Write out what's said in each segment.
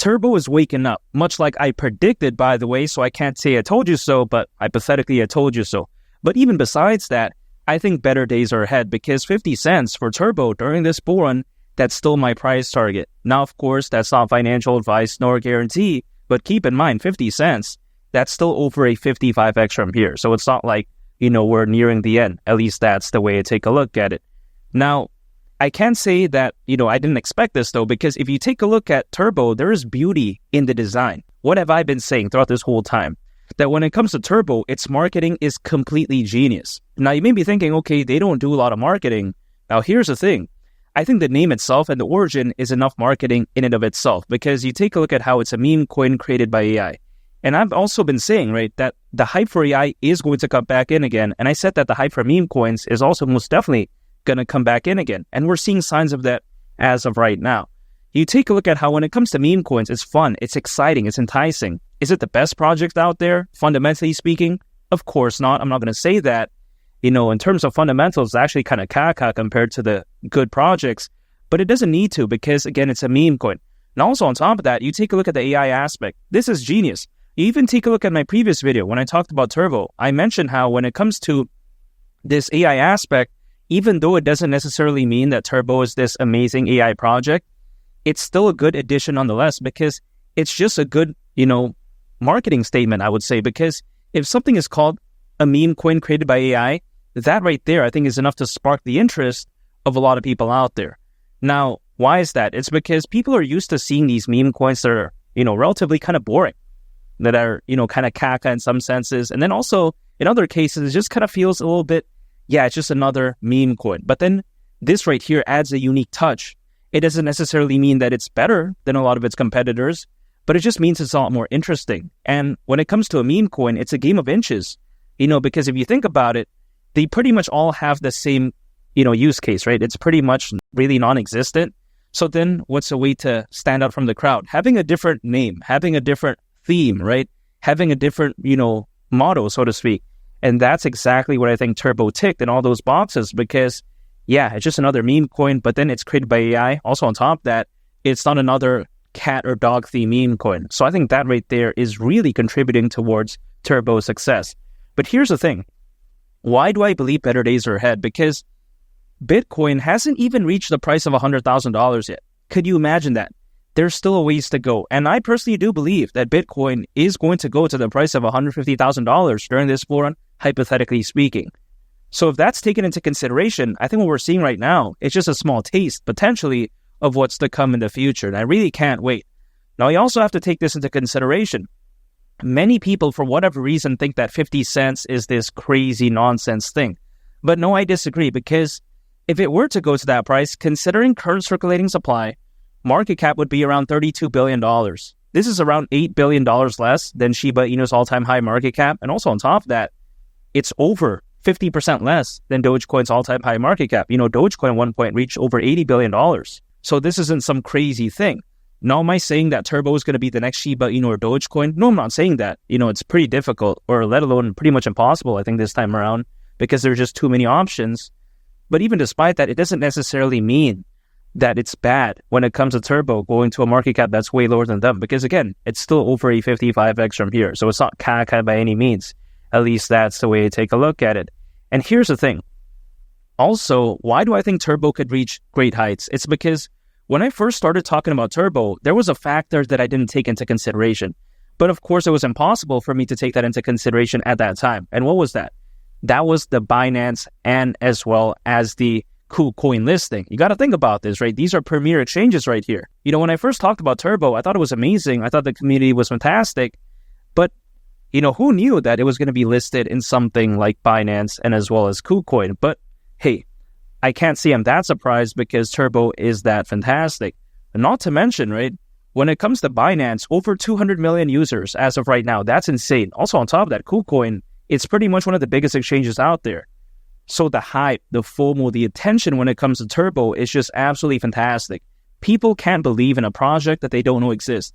Turbo is waking up, much like I predicted, by the way, so I can't say I told you so, but hypothetically I told you so. But even besides that, I think better days are ahead because 50 cents for Turbo during this bull run, that's still my price target. Now, of course, that's not financial advice nor guarantee, but keep in mind, 50 cents, that's still over a 55x from here. So it's not like, we're nearing the end. At least that's the way I take a look at it. Now, I can't say that, I didn't expect this though, because if you take a look at Turbo, there is beauty in the design. What have I been saying throughout this whole time? That when it comes to Turbo, its marketing is completely genius. Now, you may be thinking, okay, they don't do a lot of marketing. Now, here's the thing. I think the name itself and the origin is enough marketing in and of itself, because you take a look at how it's a meme coin created by AI. And I've also been saying, right, that the hype for AI is going to come back in again. And I said that the hype for meme coins is also most definitely going to come back in again. And we're seeing signs of that as of right now. You take a look at how when it comes to meme coins, it's fun, it's exciting, it's enticing. Is it the best project out there, fundamentally speaking? Of course not. I'm not going to say that. In terms of fundamentals, it's actually kind of caca compared to the good projects. But it doesn't need to because, again, it's a meme coin. And also on top of that, you take a look at the AI aspect. This is genius. You even take a look at my previous video when I talked about Turbo. I mentioned how when it comes to this AI aspect, even though it doesn't necessarily mean that Turbo is this amazing AI project, it's still a good addition nonetheless because it's just a good, marketing statement, I would say, because if something is called a meme coin created by AI, that right there, I think is enough to spark the interest of a lot of people out there. Now, why is that? It's because people are used to seeing these meme coins that are, relatively kind of boring, that are, kind of caca in some senses. And then also in other cases, it just kind of feels a little bit, it's just another meme coin. But then this right here adds a unique touch. It doesn't necessarily mean that it's better than a lot of its competitors, but it just means it's a lot more interesting. And when it comes to a meme coin, it's a game of inches, because if you think about it, they pretty much all have the same, use case, right? It's pretty much really non-existent. So then what's a way to stand out from the crowd? Having a different name, having a different theme, right? Having a different, motto, so to speak. And that's exactly what I think Turbo ticked in all those boxes because, it's just another meme coin, but then it's created by AI. Also on top of that, it's not another cat or dog theme meme coin. So I think that right there is really contributing towards Turbo's success. But here's the thing. Why do I believe better days are ahead? Because Bitcoin hasn't even reached the price of $100,000 yet. Could you imagine that? There's still a ways to go. And I personally do believe that Bitcoin is going to go to the price of $150,000 during this bull run, hypothetically speaking. So if that's taken into consideration, I think what we're seeing right now is just a small taste, potentially, of what's to come in the future. And I really can't wait. Now, you also have to take this into consideration. Many people, for whatever reason, think that 50 cents is this crazy nonsense thing. But no, I disagree, because if it were to go to that price, considering current circulating supply, market cap would be around $32 billion. This is around $8 billion less than Shiba Inu's all-time high market cap. And also on top of that, it's over 50% less than Dogecoin's all-time high market cap. Dogecoin at one point reached over $80 billion. So this isn't some crazy thing. Now, am I saying that Turbo is going to be the next Shiba Inu or Dogecoin? No, I'm not saying that. It's pretty difficult, or let alone pretty much impossible, I think, this time around, because there's just too many options. But even despite that, it doesn't necessarily mean that it's bad when it comes to Turbo going to a market cap that's way lower than them. Because again, it's still over a 55x from here. So it's not caca by any means. At least that's the way I take a look at it. And here's the thing. Also, why do I think Turbo could reach great heights? It's because when I first started talking about Turbo, there was a factor that I didn't take into consideration. But of course, it was impossible for me to take that into consideration at that time. And what was that? That was the Binance and as well as the KuCoin listing. You got to think about this, right? These are premier exchanges right here. When I first talked about Turbo, I thought it was amazing. I thought the community was fantastic. But, who knew that it was going to be listed in something like Binance and as well as KuCoin? But hey, I can't say I'm that surprised because Turbo is that fantastic. And not to mention, right, when it comes to Binance, over 200 million users as of right now. That's insane. Also on top of that, KuCoin, it's pretty much one of the biggest exchanges out there. So the hype, the FOMO, the attention when it comes to Turbo is just absolutely fantastic. People can't believe in a project that they don't know exists.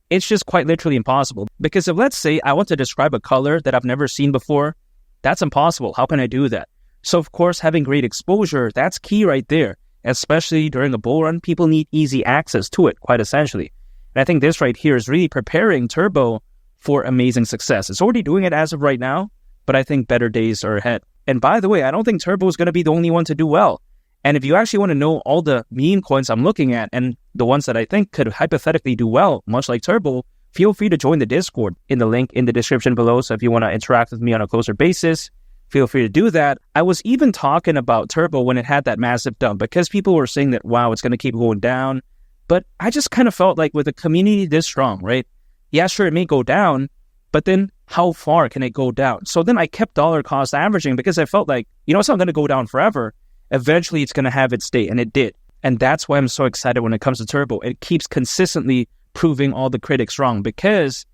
It's just quite literally impossible. Because if, let's say, I want to describe a color that I've never seen before, that's impossible. How can I do that? So, of course, having great exposure, that's key right there. Especially during a bull run, people need easy access to it, quite essentially. And I think this right here is really preparing Turbo for amazing success. It's already doing it as of right now, but I think better days are ahead. And by the way, I don't think Turbo is going to be the only one to do well. And if you actually want to know all the meme coins I'm looking at and the ones that I think could hypothetically do well, much like Turbo, feel free to join the Discord in the link in the description below. So if you want to interact with me on a closer basis, feel free to do that. I was even talking about Turbo when it had that massive dump because people were saying that, wow, it's going to keep going down. But I just kind of felt like with a community this strong, right? Yeah, sure, it may go down, but then how far can it go down? So then I kept dollar cost averaging because I felt like, it's not going to go down forever. Eventually, it's going to have its day, and it did. And that's why I'm so excited when it comes to Turbo. It keeps consistently proving all the critics wrong because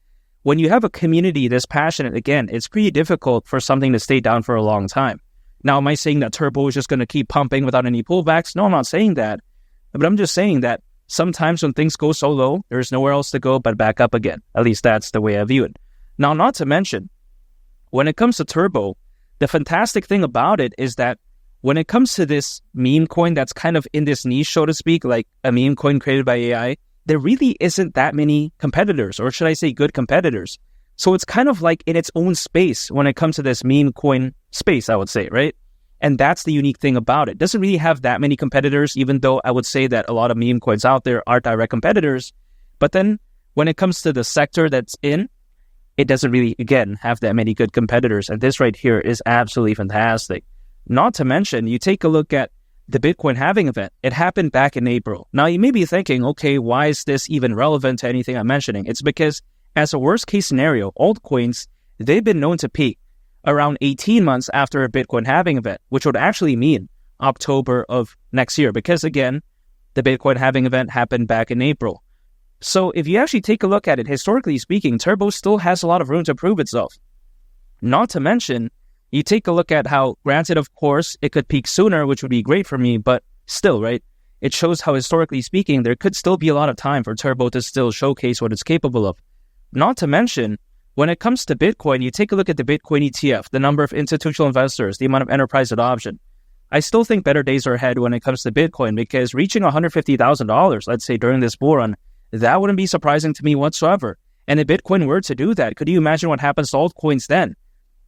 when you have a community this passionate, again, it's pretty difficult for something to stay down for a long time. Now, am I saying that Turbo is just going to keep pumping without any pullbacks? No, I'm not saying that. But I'm just saying that sometimes when things go so low, there's nowhere else to go but back up again. At least that's the way I view it. Now, not to mention, when it comes to Turbo, the fantastic thing about it is that when it comes to this meme coin that's kind of in this niche, so to speak, like a meme coin created by AI, there really isn't that many competitors, or should I say good competitors. So it's kind of like in its own space when it comes to this meme coin space, I would say, right? And that's the unique thing about it. It doesn't really have that many competitors, even though I would say that a lot of meme coins out there are direct competitors. But then when it comes to the sector that's in, it doesn't really, again, have that many good competitors. And this right here is absolutely fantastic. Not to mention, you take a look at the Bitcoin halving event. It happened back in April. Now, you may be thinking, okay, why is this even relevant to anything I'm mentioning? It's because as a worst case scenario, altcoins, they've been known to peak around 18 months after a Bitcoin halving event, which would actually mean October of next year. Because again, the Bitcoin halving event happened back in April. So if you actually take a look at it, historically speaking, Turbo still has a lot of room to prove itself. Not to mention, you take a look at how, granted, of course, it could peak sooner, which would be great for me, but still, right? It shows how, historically speaking, there could still be a lot of time for Turbo to still showcase what it's capable of. Not to mention, when it comes to Bitcoin, you take a look at the Bitcoin ETF, the number of institutional investors, the amount of enterprise adoption. I still think better days are ahead when it comes to Bitcoin because reaching $150,000, let's say during this bull run, that wouldn't be surprising to me whatsoever. And if Bitcoin were to do that, could you imagine what happens to altcoins then?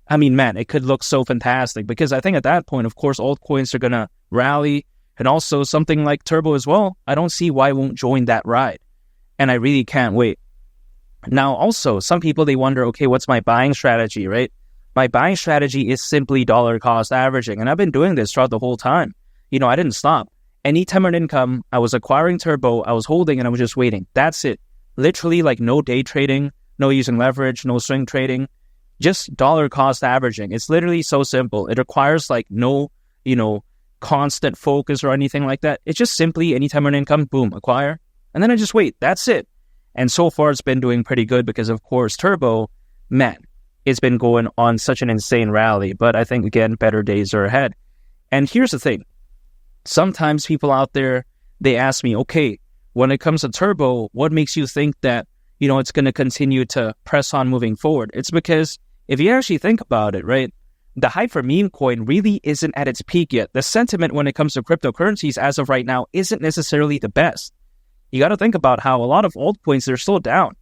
I mean, man, it could look so fantastic because I think at that point, of course, altcoins are going to rally and also something like Turbo as well. I don't see why it won't join that ride. And I really can't wait. Now, also, some people, they wonder, okay, what's my buying strategy, right? My buying strategy is simply dollar cost averaging. And I've been doing this throughout the whole time. I didn't stop. Anytime earned income, I was acquiring Turbo, I was holding, and I was just waiting. That's it. Literally, like no day trading, no using leverage, no swing trading, just dollar cost averaging. It's literally so simple. It requires like no, constant focus or anything like that. It's just simply anytime earned income, boom, acquire. And then I just wait. That's it. And so far, it's been doing pretty good because, of course, Turbo, man, it's been going on such an insane rally. But I think, again, better days are ahead. And here's the thing. Sometimes people out there, they ask me, okay, when it comes to Turbo, what makes you think that, it's going to continue to press on moving forward? It's because if you actually think about it, right, the hype for meme coin really isn't at its peak yet. The sentiment when it comes to cryptocurrencies as of right now isn't necessarily the best. You got to think about how a lot of altcoins, they're still down.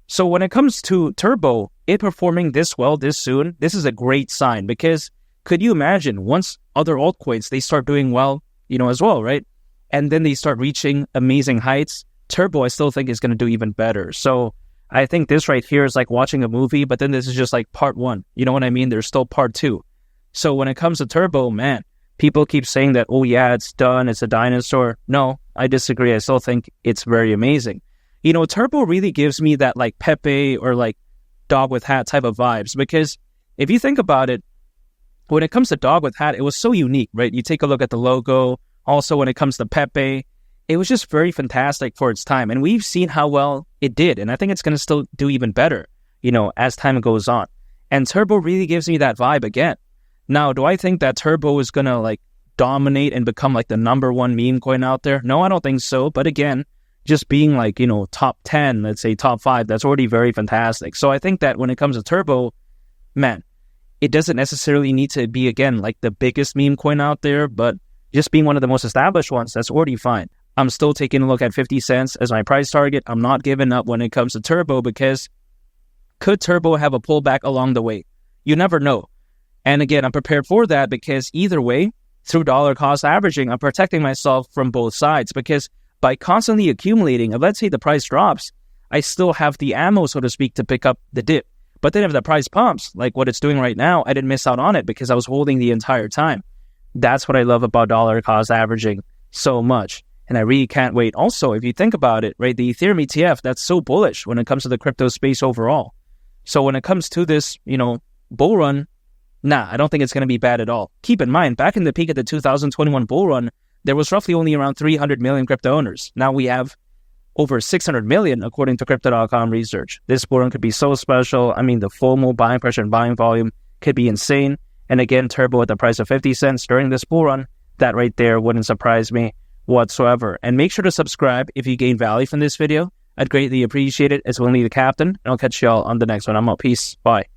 So when it comes to Turbo, it performing this well this soon, this is a great sign because could you imagine once other altcoins, they start doing well, as well, right? And then they start reaching amazing heights. Turbo, I still think is going to do even better. So I think this right here is like watching a movie, but then this is just like part one. You know what I mean? There's still part two. So when it comes to Turbo, man, people keep saying that, oh yeah, it's done, it's a dinosaur. No, I disagree. I still think it's very amazing. Turbo really gives me that like Pepe or like Dog with Hat type of vibes because if you think about it, when it comes to Dog with Hat, it was so unique, right? You take a look at the logo. Also, when it comes to Pepe, it was just very fantastic for its time. And we've seen how well it did. And I think it's going to still do even better, as time goes on. And Turbo really gives me that vibe again. Now, do I think that Turbo is going to like dominate and become like the number one meme coin out there? No, I don't think so. But again, just being like, top 10, let's say top 5, that's already very fantastic. So I think that when it comes to Turbo, man, it doesn't necessarily need to be, again, like the biggest meme coin out there, but just being one of the most established ones, that's already fine. I'm still taking a look at 50 cents as my price target. I'm not giving up when it comes to Turbo, because could Turbo have a pullback along the way? You never know. And again, I'm prepared for that, because either way, through dollar cost averaging, I'm protecting myself from both sides, because by constantly accumulating, if let's say the price drops, I still have the ammo, so to speak, to pick up the dip. But then if the price pumps, like what it's doing right now, I didn't miss out on it because I was holding the entire time. That's what I love about dollar cost averaging so much. And I really can't wait. Also, if you think about it, right, the Ethereum ETF, that's so bullish when it comes to the crypto space overall. So when it comes to this, bull run, I don't think it's going to be bad at all. Keep in mind, back in the peak of the 2021 bull run, there was roughly only around 300 million crypto owners. Now we have over 600 million, according to Crypto.com research. This bull run could be so special. I mean, the FOMO buying pressure and buying volume could be insane. And again, Turbo at the price of 50 cents during this bull run, that right there wouldn't surprise me whatsoever. And make sure to subscribe if you gain value from this video. I'd greatly appreciate it. It's Winnie the Captain, and I'll catch y'all on the next one. I'm out. Peace. Bye.